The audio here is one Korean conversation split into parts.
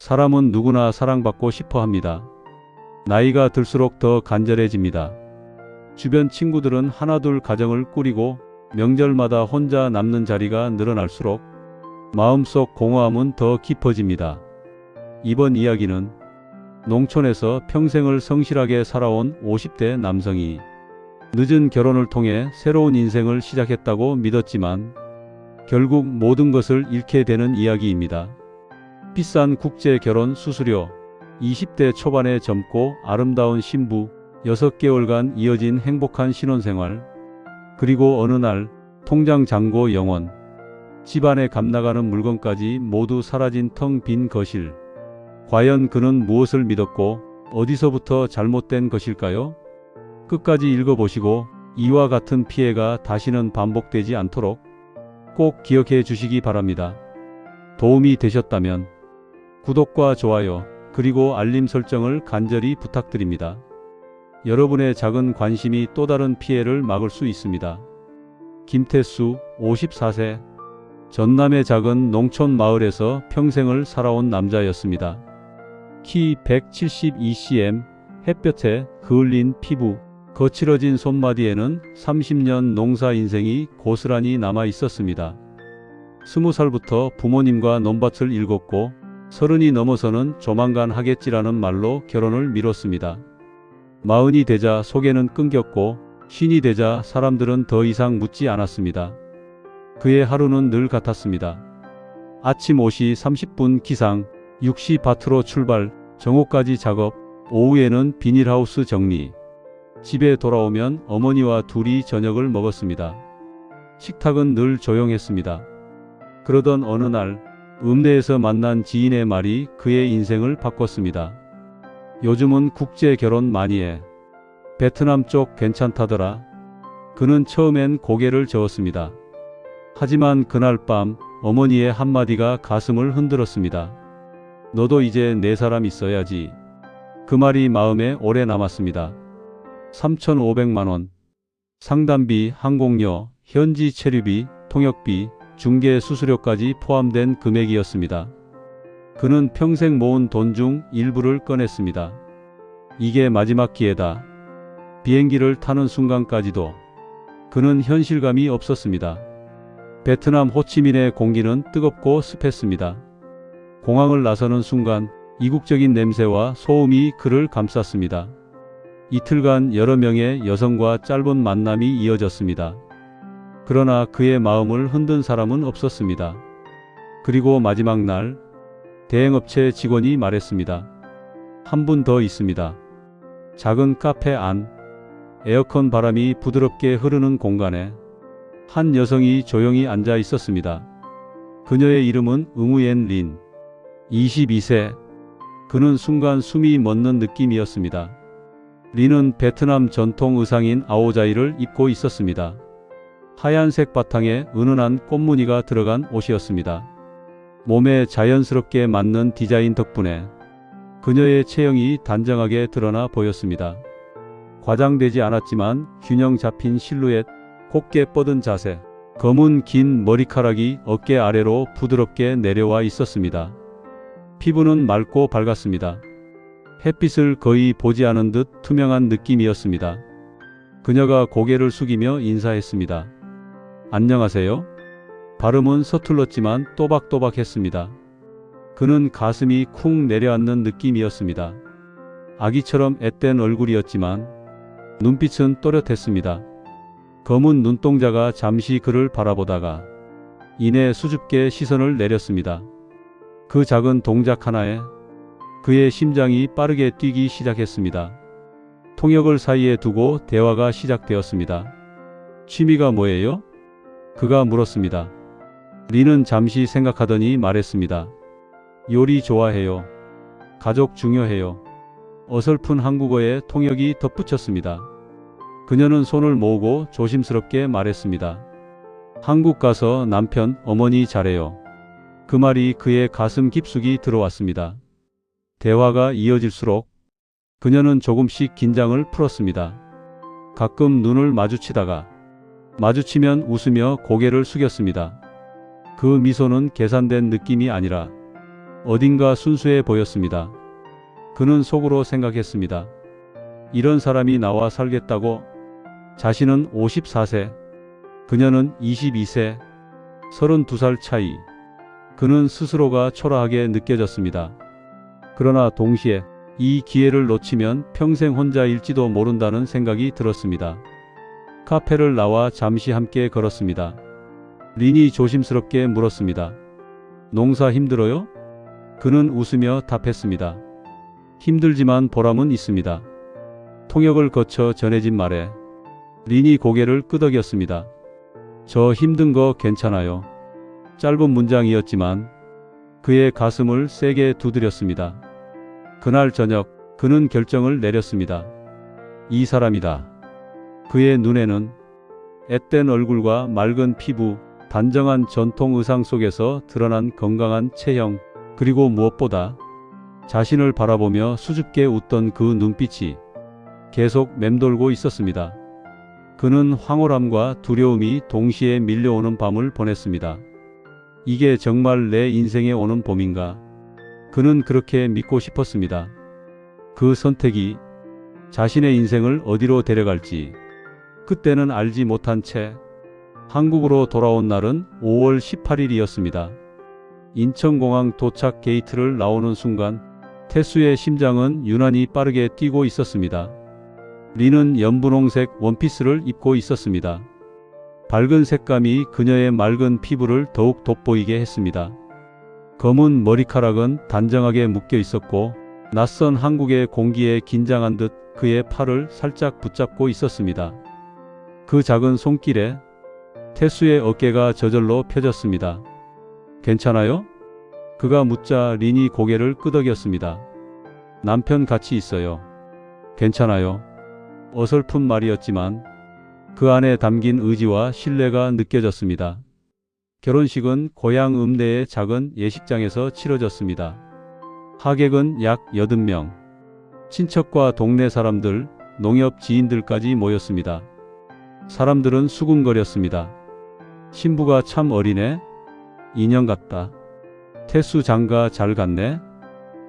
사람은 누구나 사랑받고 싶어 합니다. 나이가 들수록 더 간절해집니다. 주변 친구들은 하나둘 가정을 꾸리고 명절마다 혼자 남는 자리가 늘어날수록 마음속 공허함은 더 깊어집니다. 이번 이야기는 농촌에서 평생을 성실하게 살아온 50대 남성이 늦은 결혼을 통해 새로운 인생을 시작했다고 믿었지만 결국 모든 것을 잃게 되는 이야기입니다. 비싼 국제 결혼 수수료, 20대 초반에 젊고 아름다운 신부, 6개월간 이어진 행복한 신혼생활, 그리고 어느 날 통장 잔고 영원, 집안에 값나가는 물건까지 모두 사라진 텅 빈 거실. 과연 그는 무엇을 믿었고 어디서부터 잘못된 것일까요? 끝까지 읽어보시고 이와 같은 피해가 다시는 반복되지 않도록 꼭 기억해 주시기 바랍니다. 도움이 되셨다면 구독과 좋아요 그리고 알림 설정을 간절히 부탁드립니다. 여러분의 작은 관심이 또 다른 피해를 막을 수 있습니다. 김태수, 54세, 전남의 작은 농촌 마을에서 평생을 살아온 남자였습니다. 키 172cm, 햇볕에 그을린 피부, 거칠어진 손마디에는 30년 농사 인생이 고스란히 남아 있었습니다. 20살부터 부모님과 논밭을 일궜고 30이 넘어서는 조만간 하겠지라는 말로 결혼을 미뤘습니다. 40이 되자 소개는 끊겼고 50이 되자 사람들은 더 이상 묻지 않았습니다. 그의 하루는 늘 같았습니다. 아침 5시 30분 기상, 6시 밭으로 출발, 정오까지 작업, 오후에는 비닐하우스 정리. 집에 돌아오면 어머니와 둘이 저녁을 먹었습니다. 식탁은 늘 조용했습니다. 그러던 어느 날 읍내에서 만난 지인의 말이 그의 인생을 바꿨습니다. 요즘은 국제 결혼 많이 해. 베트남 쪽 괜찮다더라. 그는 처음엔 고개를 저었습니다. 하지만 그날 밤 어머니의 한마디가 가슴을 흔들었습니다. 너도 이제 내 사람 있어야지. 그 말이 마음에 오래 남았습니다. 3,500만원. 상담비, 항공료, 현지 체류비, 통역비, 중개 수수료까지 포함된 금액이었습니다. 그는 평생 모은 돈 중 일부를 꺼냈습니다. 이게 마지막 기회다. 비행기를 타는 순간까지도 그는 현실감이 없었습니다. 베트남 호치민의 공기는 뜨겁고 습했습니다. 공항을 나서는 순간 이국적인 냄새와 소음이 그를 감쌌습니다. 이틀간 여러 명의 여성과 짧은 만남이 이어졌습니다. 그러나 그의 마음을 흔든 사람은 없었습니다. 그리고 마지막 날 대행업체 직원이 말했습니다. 한 분 더 있습니다. 작은 카페 안, 에어컨 바람이 부드럽게 흐르는 공간에 한 여성이 조용히 앉아 있었습니다. 그녀의 이름은 응우옌 린, 22세. 그는 순간 숨이 멎는 느낌이었습니다. 린은 베트남 전통 의상인 아오자이를 입고 있었습니다. 하얀색 바탕에 은은한 꽃무늬가 들어간 옷이었습니다. 몸에 자연스럽게 맞는 디자인 덕분에 그녀의 체형이 단정하게 드러나 보였습니다. 과장되지 않았지만 균형 잡힌 실루엣, 곧게 뻗은 자세, 검은 긴 머리카락이 어깨 아래로 부드럽게 내려와 있었습니다. 피부는 맑고 밝았습니다. 햇빛을 거의 보지 않은 듯 투명한 느낌이었습니다. 그녀가 고개를 숙이며 인사했습니다. 안녕하세요. 발음은 서툴렀지만 또박또박했습니다. 그는 가슴이 쿵 내려앉는 느낌이었습니다. 아기처럼 앳된 얼굴이었지만 눈빛은 또렷했습니다. 검은 눈동자가 잠시 그를 바라보다가 이내 수줍게 시선을 내렸습니다. 그 작은 동작 하나에 그의 심장이 빠르게 뛰기 시작했습니다. 통역을 사이에 두고 대화가 시작되었습니다. 취미가 뭐예요? 그가 물었습니다. 린은 잠시 생각하더니 말했습니다. 요리 좋아해요. 가족 중요해요. 어설픈 한국어에 통역이 덧붙였습니다. 그녀는 손을 모으고 조심스럽게 말했습니다. 한국 가서 남편, 어머니 잘해요. 그 말이 그의 가슴 깊숙이 들어왔습니다. 대화가 이어질수록 그녀는 조금씩 긴장을 풀었습니다. 가끔 눈을 마주치면 웃으며 고개를 숙였습니다. 그 미소는 계산된 느낌이 아니라 어딘가 순수해 보였습니다. 그는 속으로 생각했습니다. 이런 사람이 나와 살겠다고? 자신은 54세, 그녀는 22세, 32살 차이. 그는 스스로가 초라하게 느껴졌습니다. 그러나 동시에 이 기회를 놓치면 평생 혼자일지도 모른다는 생각이 들었습니다. 카페를 나와 잠시 함께 걸었습니다. 린이 조심스럽게 물었습니다. 농사 힘들어요? 그는 웃으며 답했습니다. 힘들지만 보람은 있습니다. 통역을 거쳐 전해진 말에 린이 고개를 끄덕였습니다. 저 힘든 거 괜찮아요. 짧은 문장이었지만 그의 가슴을 세게 두드렸습니다. 그날 저녁 그는 결정을 내렸습니다. 이 사람이다. 그의 눈에는 앳된 얼굴과 맑은 피부, 단정한 전통 의상 속에서 드러난 건강한 체형, 그리고 무엇보다 자신을 바라보며 수줍게 웃던 그 눈빛이 계속 맴돌고 있었습니다. 그는 황홀함과 두려움이 동시에 밀려오는 밤을 보냈습니다. 이게 정말 내 인생에 오는 봄인가? 그는 그렇게 믿고 싶었습니다. 그 선택이 자신의 인생을 어디로 데려갈지 그때는 알지 못한 채 한국으로 돌아온 날은 5월 18일이었습니다. 인천공항 도착 게이트를 나오는 순간 태수의 심장은 유난히 빠르게 뛰고 있었습니다. 린은 연분홍색 원피스를 입고 있었습니다. 밝은 색감이 그녀의 맑은 피부를 더욱 돋보이게 했습니다. 검은 머리카락은 단정하게 묶여 있었고 낯선 한국의 공기에 긴장한 듯 그의 팔을 살짝 붙잡고 있었습니다. 그 작은 손길에 태수의 어깨가 저절로 펴졌습니다. 괜찮아요? 그가 묻자 린이 고개를 끄덕였습니다. 남편 같이 있어요. 괜찮아요. 어설픈 말이었지만 그 안에 담긴 의지와 신뢰가 느껴졌습니다. 결혼식은 고향 읍내의 작은 예식장에서 치러졌습니다. 하객은 약 80명. 친척과 동네 사람들, 농협 지인들까지 모였습니다. 사람들은 수군거렸습니다. 신부가 참 어리네. 인형 같다. 태수 장가 잘 갔네.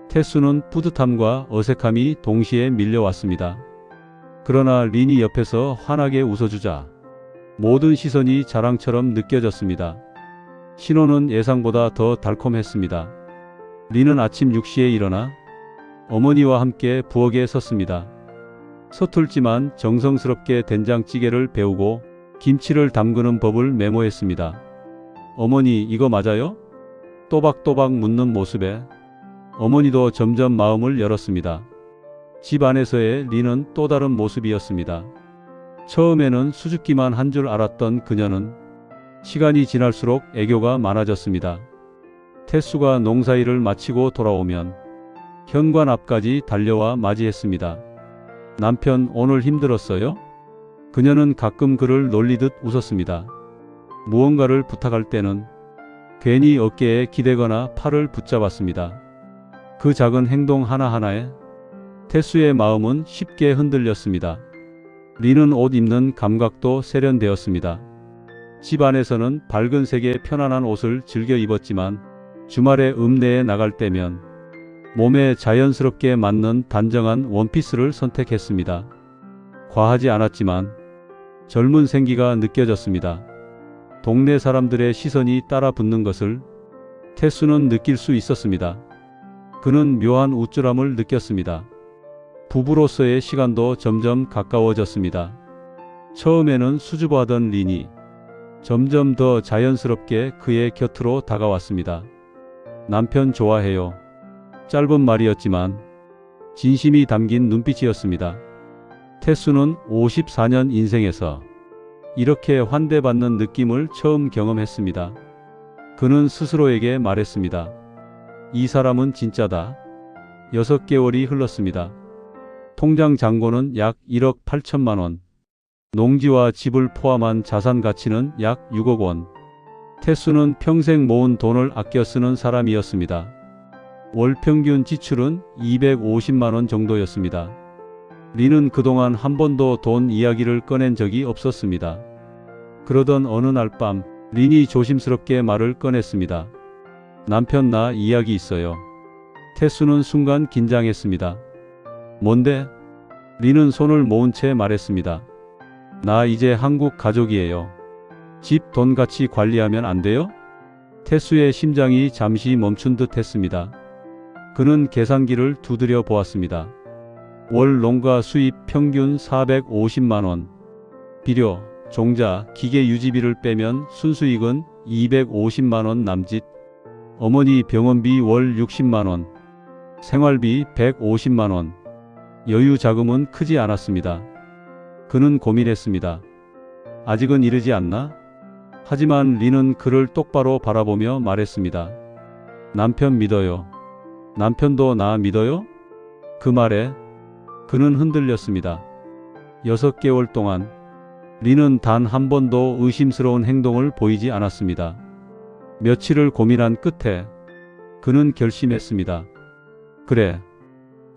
태수는 뿌듯함과 어색함이 동시에 밀려왔습니다. 그러나 린이 옆에서 환하게 웃어주자 모든 시선이 자랑처럼 느껴졌습니다. 신호는 예상보다 더 달콤했습니다. 린은 아침 6시에 일어나 어머니와 함께 부엌에 섰습니다. 서툴지만 정성스럽게 된장찌개를 배우고 김치를 담그는 법을 메모했습니다. 어머니, 이거 맞아요? 또박또박 묻는 모습에 어머니도 점점 마음을 열었습니다. 집 안에서의 린은 또 다른 모습이었습니다. 처음에는 수줍기만 한 줄 알았던 그녀는 시간이 지날수록 애교가 많아졌습니다. 태수가 농사일을 마치고 돌아오면 현관 앞까지 달려와 맞이했습니다. 남편, 오늘 힘들었어요? 그녀는 가끔 그를 놀리듯 웃었습니다. 무언가를 부탁할 때는 괜히 어깨에 기대거나 팔을 붙잡았습니다. 그 작은 행동 하나하나에 태수의 마음은 쉽게 흔들렸습니다. 린은 옷 입는 감각도 세련되었습니다. 집 안에서는 밝은 색의 편안한 옷을 즐겨 입었지만 주말에 읍내에 나갈 때면 몸에 자연스럽게 맞는 단정한 원피스를 선택했습니다. 과하지 않았지만 젊은 생기가 느껴졌습니다. 동네 사람들의 시선이 따라 붙는 것을 태수는 느낄 수 있었습니다. 그는 묘한 우쭐함을 느꼈습니다. 부부로서의 시간도 점점 가까워졌습니다. 처음에는 수줍어하던 린이 점점 더 자연스럽게 그의 곁으로 다가왔습니다. 남편 좋아해요. 짧은 말이었지만 진심이 담긴 눈빛이었습니다. 태수는 54년 인생에서 이렇게 환대받는 느낌을 처음 경험했습니다. 그는 스스로에게 말했습니다. 이 사람은 진짜다. 6개월이 흘렀습니다. 통장 잔고는 약 1억 8천만 원. 농지와 집을 포함한 자산 가치는 약 6억 원. 태수는 평생 모은 돈을 아껴 쓰는 사람이었습니다. 월 평균 지출은 250만 원 정도였습니다. 린은 그동안 한 번도 돈 이야기를 꺼낸 적이 없었습니다. 그러던 어느 날 밤 린이 조심스럽게 말을 꺼냈습니다. 남편, 나 이야기 있어요. 태수는 순간 긴장했습니다. 뭔데? 리는 손을 모은 채 말했습니다. 나 이제 한국 가족이에요. 집 돈 같이 관리하면 안 돼요? 태수의 심장이 잠시 멈춘 듯 했습니다. 그는 계산기를 두드려 보았습니다. 월 농가 수입 평균 450만원. 비료, 종자, 기계 유지비를 빼면 순수익은 250만원 남짓. 어머니 병원비 월 60만원. 생활비 150만원. 여유 자금은 크지 않았습니다. 그는 고민했습니다. 아직은 이르지 않나? 하지만 리는 그를 똑바로 바라보며 말했습니다. 남편 믿어요. 남편도 나 믿어요? 그 말에 그는 흔들렸습니다. 6개월 동안 리는 단 한 번도 의심스러운 행동을 보이지 않았습니다. 며칠을 고민한 끝에 그는 결심했습니다. 그래,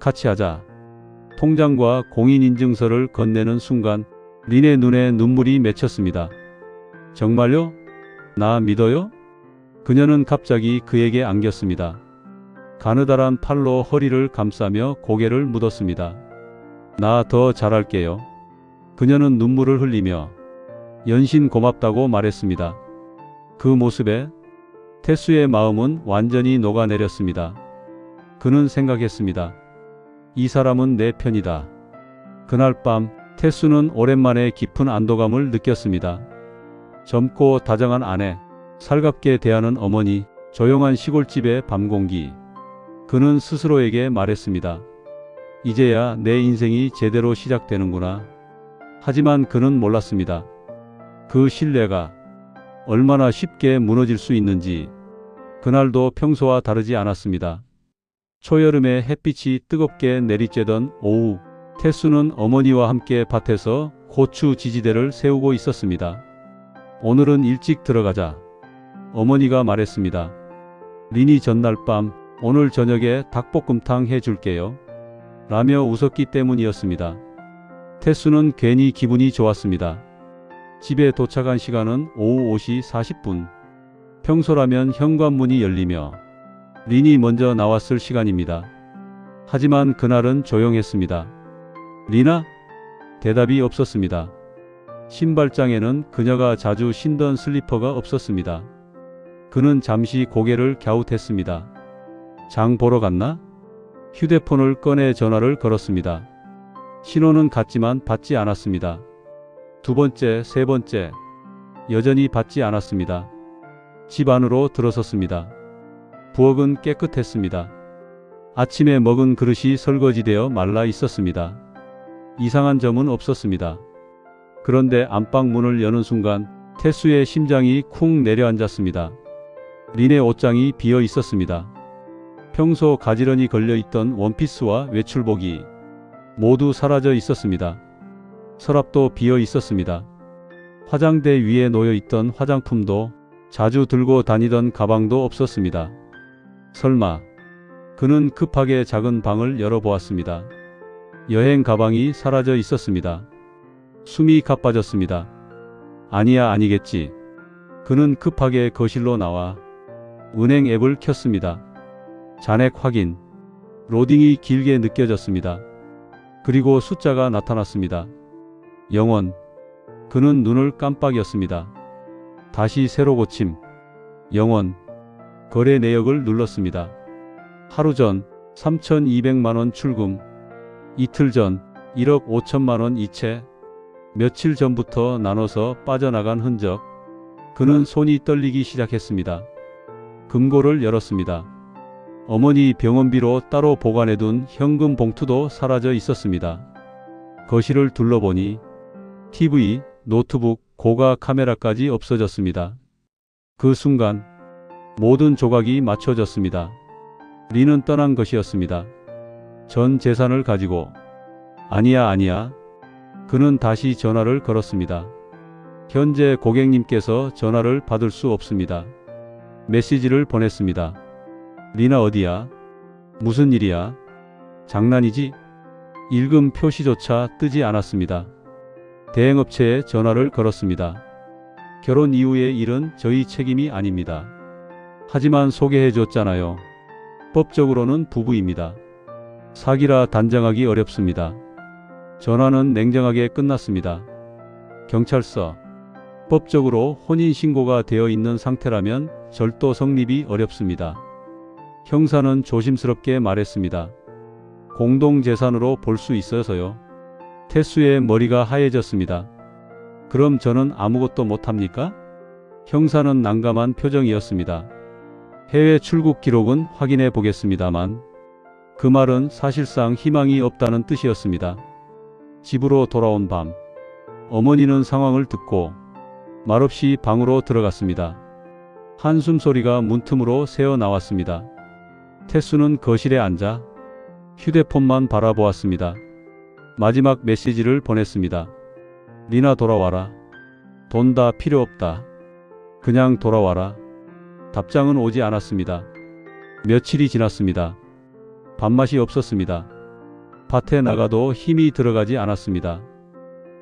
같이 하자. 통장과 공인인증서를 건네는 순간 린의 눈에 눈물이 맺혔습니다. 정말요? 나 믿어요? 그녀는 갑자기 그에게 안겼습니다. 가느다란 팔로 허리를 감싸며 고개를 묻었습니다. 나 더 잘할게요. 그녀는 눈물을 흘리며 연신 고맙다고 말했습니다. 그 모습에 태수의 마음은 완전히 녹아내렸습니다. 그는 생각했습니다. 이 사람은 내 편이다. 그날 밤 태수는 오랜만에 깊은 안도감을 느꼈습니다. 젊고 다정한 아내, 살갑게 대하는 어머니, 조용한 시골집의 밤 공기. 그는 스스로에게 말했습니다. 이제야 내 인생이 제대로 시작되는구나. 하지만 그는 몰랐습니다. 그 신뢰가 얼마나 쉽게 무너질 수 있는지. 그날도 평소와 다르지 않았습니다. 초여름에 햇빛이 뜨겁게 내리쬐던 오후, 태수는 어머니와 함께 밭에서 고추 지지대를 세우고 있었습니다. 오늘은 일찍 들어가자. 어머니가 말했습니다. 린이 전날 밤 오늘 저녁에 닭볶음탕 해줄게요. 라며 웃었기 때문이었습니다. 태수는 괜히 기분이 좋았습니다. 집에 도착한 시간은 오후 5시 40분. 평소라면 현관문이 열리며 린이 먼저 나왔을 시간입니다. 하지만 그날은 조용했습니다. 리나? 대답이 없었습니다. 신발장에는 그녀가 자주 신던 슬리퍼가 없었습니다. 그는 잠시 고개를 갸웃했습니다. 장 보러 갔나? 휴대폰을 꺼내 전화를 걸었습니다. 신호는 갔지만 받지 않았습니다. 두 번째, 세 번째. 여전히 받지 않았습니다. 집 안으로 들어섰습니다. 부엌은 깨끗했습니다. 아침에 먹은 그릇이 설거지되어 말라 있었습니다. 이상한 점은 없었습니다. 그런데 안방 문을 여는 순간 태수의 심장이 쿵 내려앉았습니다. 린의 옷장이 비어 있었습니다. 평소 가지런히 걸려있던 원피스와 외출복이 모두 사라져 있었습니다. 서랍도 비어 있었습니다. 화장대 위에 놓여있던 화장품도 자주 들고 다니던 가방도 없었습니다. 설마. 그는 급하게 작은 방을 열어보았습니다. 여행 가방이 사라져 있었습니다. 숨이 가빠졌습니다. 아니야, 아니겠지. 그는 급하게 거실로 나와 은행 앱을 켰습니다. 잔액 확인. 로딩이 길게 느껴졌습니다. 그리고 숫자가 나타났습니다. 0원. 그는 눈을 깜빡였습니다. 다시 새로 고침. 0원. 거래 내역을 눌렀습니다. 하루 전 3,200만원 출금. 이틀 전 1억 5천만원 이체. 며칠 전부터 나눠서 빠져나간 흔적. 그는 손이 떨리기 시작했습니다. 금고를 열었습니다. 어머니 병원비로 따로 보관해둔 현금 봉투도 사라져 있었습니다. 거실을 둘러보니 TV, 노트북, 고가 카메라까지 없어졌습니다. 그 순간 모든 조각이 맞춰졌습니다. 린은 떠난 것이었습니다. 전 재산을 가지고. 아니야, 아니야. 그는 다시 전화를 걸었습니다. 현재 고객님께서 전화를 받을 수 없습니다. 메시지를 보냈습니다. 리나 어디야? 무슨 일이야? 장난이지? 읽음 표시조차 뜨지 않았습니다. 대행업체에 전화를 걸었습니다. 결혼 이후의 일은 저희 책임이 아닙니다. 하지만 소개해줬잖아요. 법적으로는 부부입니다. 사기라 단정하기 어렵습니다. 전화는 냉정하게 끝났습니다. 경찰서. 법적으로 혼인신고가 되어 있는 상태라면 절도 성립이 어렵습니다. 형사는 조심스럽게 말했습니다. 공동재산으로 볼 수 있어서요. 태수의 머리가 하얘졌습니다. 그럼 저는 아무것도 못합니까? 형사는 난감한 표정이었습니다. 해외 출국 기록은 확인해 보겠습니다만 그 말은 사실상 희망이 없다는 뜻이었습니다. 집으로 돌아온 밤, 어머니는 상황을 듣고 말없이 방으로 들어갔습니다. 한숨 소리가 문틈으로 새어 나왔습니다. 태수는 거실에 앉아 휴대폰만 바라보았습니다. 마지막 메시지를 보냈습니다. 리나 돌아와라. 돈 다 필요 없다. 그냥 돌아와라. 답장은 오지 않았습니다. 며칠이 지났습니다. 밥맛이 없었습니다. 밭에 나가도 힘이 들어가지 않았습니다.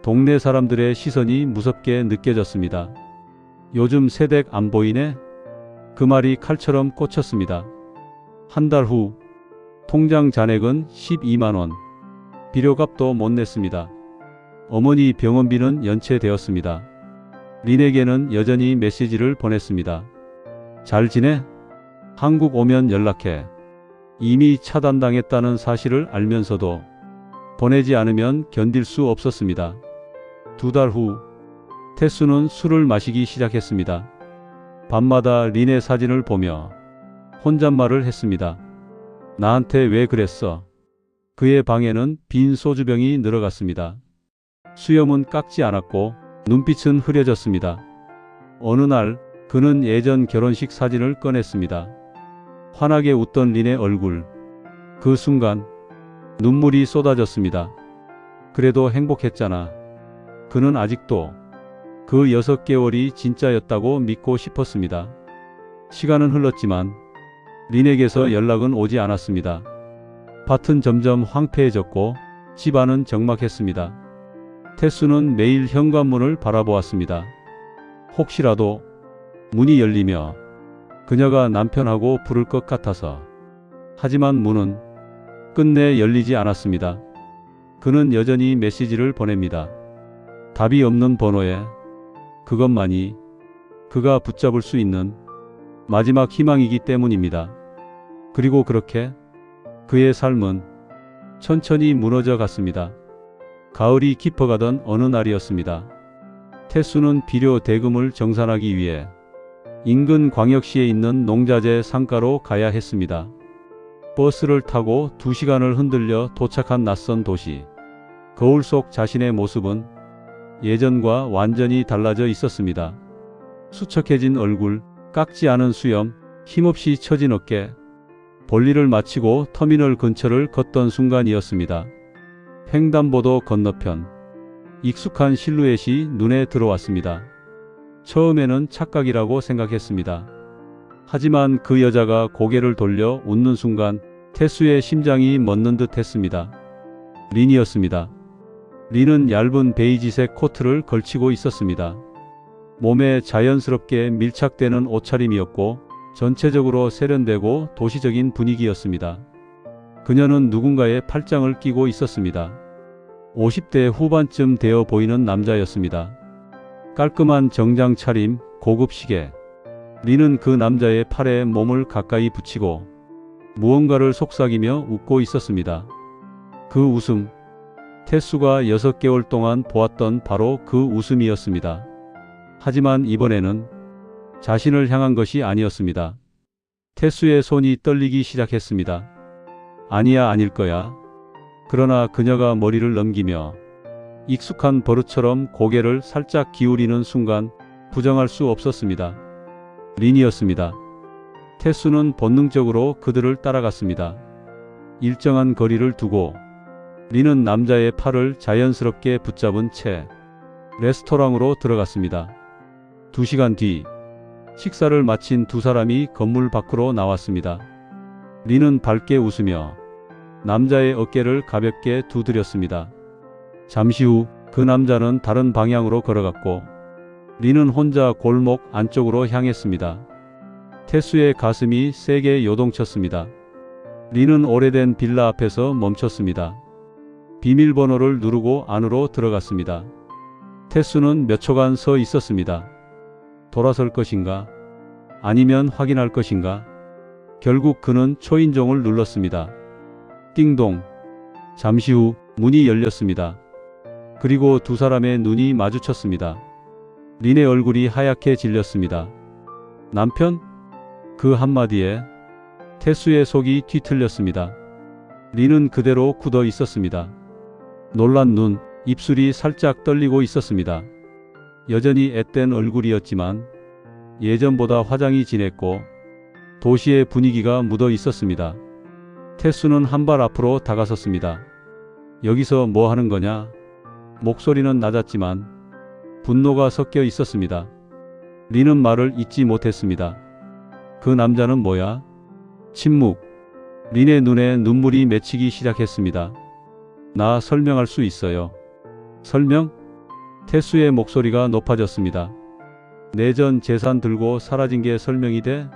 동네 사람들의 시선이 무섭게 느껴졌습니다. 요즘 새댁 안 보이네? 그 말이 칼처럼 꽂혔습니다. 한 달 후 통장 잔액은 12만원. 비료값도 못 냈습니다. 어머니 병원비는 연체되었습니다. 린에게는 여전히 메시지를 보냈습니다. 잘 지내? 한국 오면 연락해. 이미 차단당했다는 사실을 알면서도 보내지 않으면 견딜 수 없었습니다. 2달 후 태수는 술을 마시기 시작했습니다. 밤마다 린의 사진을 보며 혼잣말을 했습니다. 나한테 왜 그랬어? 그의 방에는 빈 소주병이 늘어갔습니다. 수염은 깎지 않았고 눈빛은 흐려졌습니다. 어느 날 그는 예전 결혼식 사진을 꺼냈습니다. 환하게 웃던 린의 얼굴. 그 순간 눈물이 쏟아졌습니다. 그래도 행복했잖아. 그는 아직도 그 6개월이 진짜였다고 믿고 싶었습니다. 시간은 흘렀지만 린에게서 연락은 오지 않았습니다. 밭은 점점 황폐해졌고 집안은 적막했습니다. 태수는 매일 현관문을 바라보았습니다. 혹시라도 문이 열리며 그녀가 남편하고 부를 것 같아서. 하지만 문은 끝내 열리지 않았습니다. 그는 여전히 메시지를 보냅니다. 답이 없는 번호에 그것만이 그가 붙잡을 수 있는 마지막 희망이기 때문입니다. 그리고 그렇게 그의 삶은 천천히 무너져 갔습니다. 가을이 깊어가던 어느 날이었습니다. 태수는 비료 대금을 정산하기 위해 인근 광역시에 있는 농자재 상가로 가야 했습니다. 버스를 타고 2시간을 흔들려 도착한 낯선 도시. 거울 속 자신의 모습은 예전과 완전히 달라져 있었습니다. 수척해진 얼굴, 깎지 않은 수염, 힘없이 처진 어깨. 볼일을 마치고 터미널 근처를 걷던 순간이었습니다. 횡단보도 건너편. 익숙한 실루엣이 눈에 들어왔습니다. 처음에는 착각이라고 생각했습니다. 하지만 그 여자가 고개를 돌려 웃는 순간 태수의 심장이 멎는 듯 했습니다. 린이었습니다. 린은 얇은 베이지색 코트를 걸치고 있었습니다. 몸에 자연스럽게 밀착되는 옷차림이었고 전체적으로 세련되고 도시적인 분위기였습니다. 그녀는 누군가의 팔짱을 끼고 있었습니다. 50대 후반쯤 되어 보이는 남자였습니다. 깔끔한 정장 차림, 고급 시계. 린은 그 남자의 팔에 몸을 가까이 붙이고 무언가를 속삭이며 웃고 있었습니다. 그 웃음, 태수가 6개월 동안 보았던 바로 그 웃음이었습니다. 하지만 이번에는 자신을 향한 것이 아니었습니다. 태수의 손이 떨리기 시작했습니다. 아니야, 아닐 거야. 그러나 그녀가 머리를 넘기며 익숙한 버릇처럼 고개를 살짝 기울이는 순간 부정할 수 없었습니다. 린이었습니다. 태수는 본능적으로 그들을 따라갔습니다. 일정한 거리를 두고 린은 남자의 팔을 자연스럽게 붙잡은 채 레스토랑으로 들어갔습니다. 2시간 뒤 식사를 마친 두 사람이 건물 밖으로 나왔습니다. 린은 밝게 웃으며 남자의 어깨를 가볍게 두드렸습니다. 잠시 후 그 남자는 다른 방향으로 걸어갔고 린은 혼자 골목 안쪽으로 향했습니다. 태수의 가슴이 세게 요동쳤습니다. 리는 오래된 빌라 앞에서 멈췄습니다. 비밀번호를 누르고 안으로 들어갔습니다. 태수는 몇 초간 서 있었습니다. 돌아설 것인가? 아니면 확인할 것인가? 결국 그는 초인종을 눌렀습니다. 띵동. 잠시 후 문이 열렸습니다. 그리고 두 사람의 눈이 마주쳤습니다. 린의 얼굴이 하얗게 질렸습니다. 남편? 그 한마디에 태수의 속이 뒤틀렸습니다. 린은 그대로 굳어 있었습니다. 놀란 눈, 입술이 살짝 떨리고 있었습니다. 여전히 앳된 얼굴이었지만 예전보다 화장이 진했고 도시의 분위기가 묻어 있었습니다. 태수는 한 발 앞으로 다가섰습니다. 여기서 뭐 하는 거냐? 목소리는 낮았지만 분노가 섞여 있었습니다. 린은 말을 잇지 못했습니다. 그 남자는 뭐야? 침묵. 린의 눈에 눈물이 맺히기 시작했습니다. 나 설명할 수 있어요. 설명? 태수의 목소리가 높아졌습니다. 내 전 재산 들고 사라진 게 설명이 돼?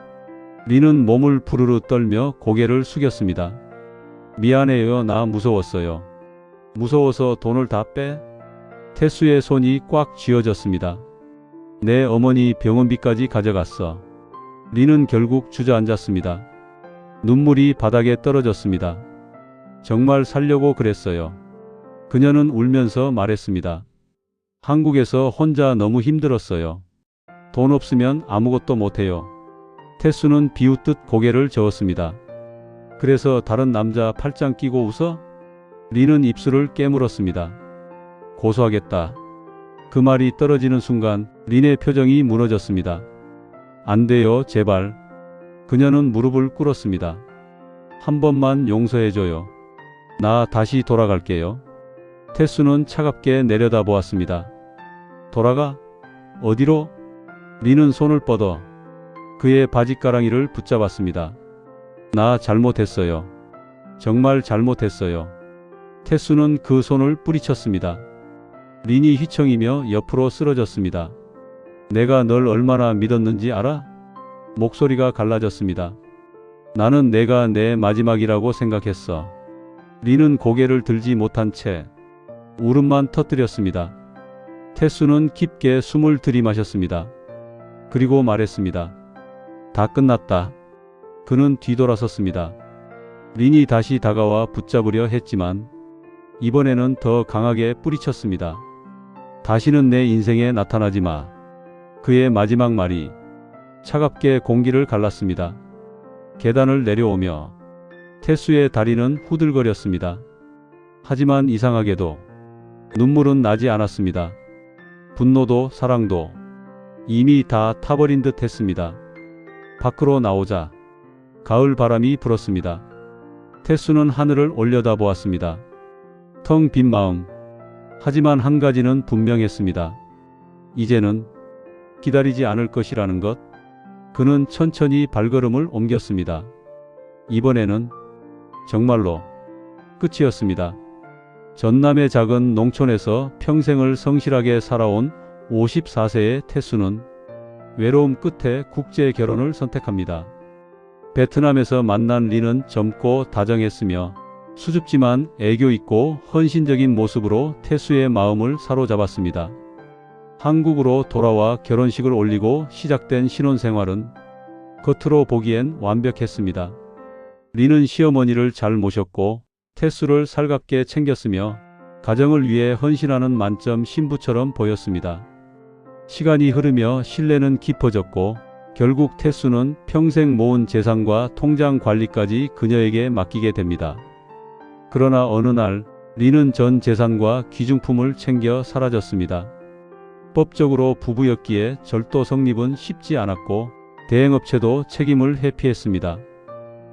린은 몸을 부르르 떨며 고개를 숙였습니다. 미안해요. 나 무서웠어요. 무서워서 돈을 다 빼? 태수의 손이 꽉 쥐어졌습니다. 내 어머니 병원비까지 가져갔어. 린은 결국 주저앉았습니다. 눈물이 바닥에 떨어졌습니다. 정말 살려고 그랬어요. 그녀는 울면서 말했습니다. 한국에서 혼자 너무 힘들었어요. 돈 없으면 아무것도 못해요. 태수는 비웃듯 고개를 저었습니다. 그래서 다른 남자 팔짱 끼고 웃어? 린은 입술을 깨물었습니다. 고소하겠다. 그 말이 떨어지는 순간 린의 표정이 무너졌습니다. 안 돼요, 제발. 그녀는 무릎을 꿇었습니다. 한 번만 용서해줘요. 나 다시 돌아갈게요. 태수는 차갑게 내려다보았습니다. 돌아가? 어디로? 린은 손을 뻗어 그의 바지가랑이를 붙잡았습니다. 나 잘못했어요. 정말 잘못했어요. 태수는 그 손을 뿌리쳤습니다. 린이 휘청이며 옆으로 쓰러졌습니다. 내가 널 얼마나 믿었는지 알아? 목소리가 갈라졌습니다. 나는 내가 내 마지막이라고 생각했어. 린은 고개를 들지 못한 채 울음만 터뜨렸습니다. 태수는 깊게 숨을 들이마셨습니다. 그리고 말했습니다. 다 끝났다. 그는 뒤돌아섰습니다. 린이 다시 다가와 붙잡으려 했지만 이번에는 더 강하게 뿌리쳤습니다. 다시는 내 인생에 나타나지 마. 그의 마지막 말이 차갑게 공기를 갈랐습니다. 계단을 내려오며 태수의 다리는 후들거렸습니다. 하지만 이상하게도 눈물은 나지 않았습니다. 분노도 사랑도 이미 다 타버린 듯 했습니다. 밖으로 나오자 가을 바람이 불었습니다. 태수는 하늘을 올려다보았습니다. 텅 빈 마음. 하지만 한 가지는 분명했습니다. 이제는 기다리지 않을 것이라는 것. 그는 천천히 발걸음을 옮겼습니다. 이번에는 정말로 끝이었습니다. 전남의 작은 농촌에서 평생을 성실하게 살아온 54세의 태수는 외로움 끝에 국제 결혼을 선택합니다. 베트남에서 만난 린은 젊고 다정했으며 수줍지만 애교 있고 헌신적인 모습으로 태수의 마음을 사로잡았습니다. 한국으로 돌아와 결혼식을 올리고 시작된 신혼생활은 겉으로 보기엔 완벽했습니다. 린은 시어머니를 잘 모셨고 태수를 살갑게 챙겼으며 가정을 위해 헌신하는 만점 신부처럼 보였습니다. 시간이 흐르며 신뢰는 깊어졌고 결국 태수는 평생 모은 재산과 통장 관리까지 그녀에게 맡기게 됩니다. 그러나 어느 날 린은 전 재산과 귀중품을 챙겨 사라졌습니다. 법적으로 부부였기에 절도 성립은 쉽지 않았고 대행업체도 책임을 회피했습니다.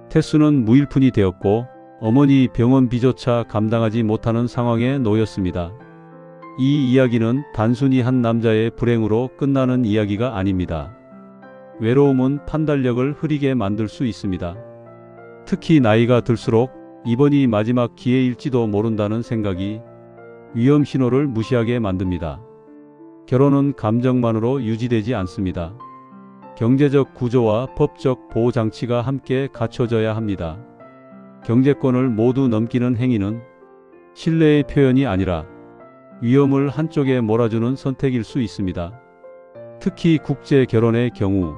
태수는 무일푼이 되었고 어머니 병원비조차 감당하지 못하는 상황에 놓였습니다. 이 이야기는 단순히 한 남자의 불행으로 끝나는 이야기가 아닙니다. 외로움은 판단력을 흐리게 만들 수 있습니다. 특히 나이가 들수록 이번이 마지막 기회일지도 모른다는 생각이 위험 신호를 무시하게 만듭니다. 결혼은 감정만으로 유지되지 않습니다. 경제적 구조와 법적 보호장치가 함께 갖춰져야 합니다. 경제권을 모두 넘기는 행위는 신뢰의 표현이 아니라 위험을 한쪽에 몰아주는 선택일 수 있습니다. 특히 국제 결혼의 경우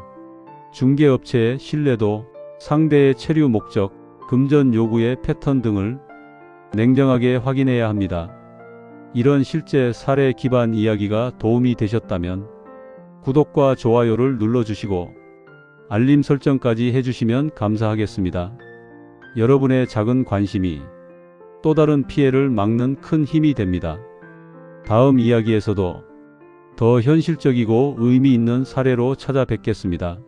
중개업체의 신뢰도, 상대의 체류 목적, 금전 요구의 패턴 등을 냉정하게 확인해야 합니다. 이런 실제 사례 기반 이야기가 도움이 되셨다면 구독과 좋아요를 눌러주시고 알림 설정까지 해주시면 감사하겠습니다. 여러분의 작은 관심이 또 다른 피해를 막는 큰 힘이 됩니다. 다음 이야기에서도 더 현실적이고 의미 있는 사례로 찾아뵙겠습니다.